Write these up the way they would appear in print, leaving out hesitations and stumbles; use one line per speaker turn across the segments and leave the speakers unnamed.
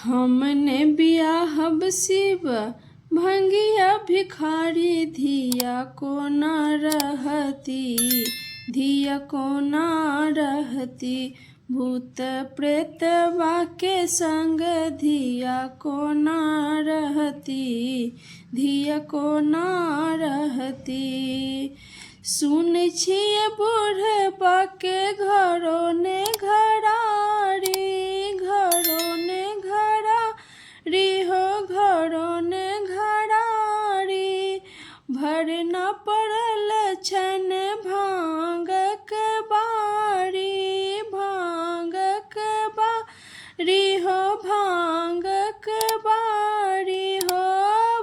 हमने बियाहब शिव भंगिया भिखारी धिया को न रहती, धिया को न रहती। भूत प्रेतवा के संग धिया को न रहती, धिया को न रहती। सुन छिए बूढ़बा के घरों ने घरारी, घरों ने घरारी हो, घरों ने घरारी। भर न पड़ल छन भांगक बारी, भांगक बारी हो, भांगक बारी हो,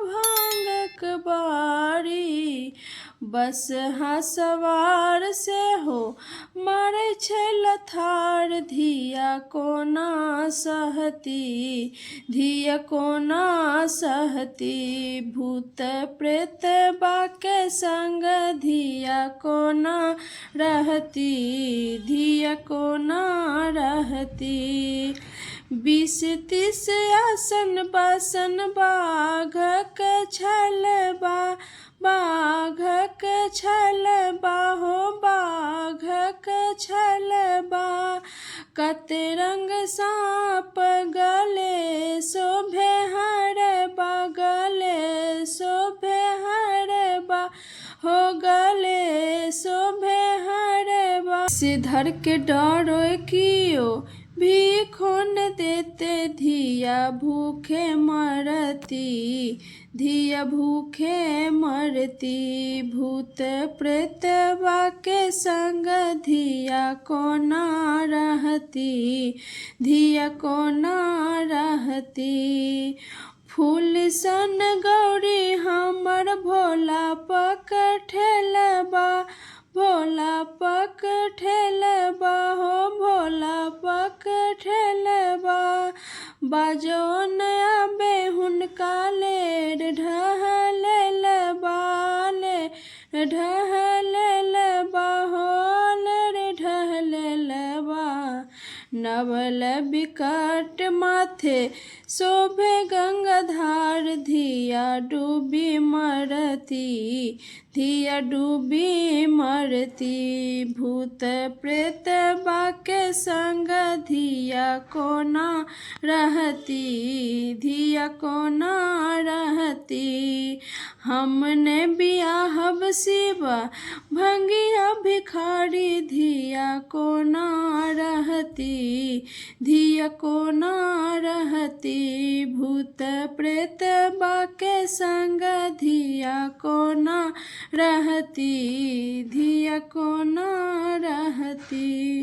भांगक बारी। बस हाँ सवार से हो मारे लथार, धिया को ना सहती, धिया को ना सहती। भूत प्रेत बाके संग धिया को ना रहती, धिया को ना रहती। 20-30 आसन बासन बाघक छलबा, बाघक छलबा हो, बाघक छलबा। कते रंग सांप गले शोभे हरबा, गले शोभे हरबा हो, गले शोभे हरबा। सिधर के डरो कियो भीखो न देते, धिया भूखे मरती, धिया भूखे मरती। भूत प्रेत बाके संग धिया को ना रहती, धिया को ना रहती। फूल सन गौरी हमर भोला पक ठेलबा, भोला पक ठेलबा हो, भोला पक ठेलबा। बाजो नया बेहुन कालेर ढहलेलबा, ले ढहलेलबा हो, ले ढहलेलबा। नवल बिकट माथे शोभे गंगाधार, धिया डूबी मरती, धिया डूबी मरती। भूत प्रेत बाके संग धिया को ना रहती, धिया को ना रहती। हमने बियाहब शिव भंगिया भिखारी, धिया को ना रहती, धिया को ना रहती। भूत प्रेत बाके संग धिया को ना रहती, धिया को ना रहती।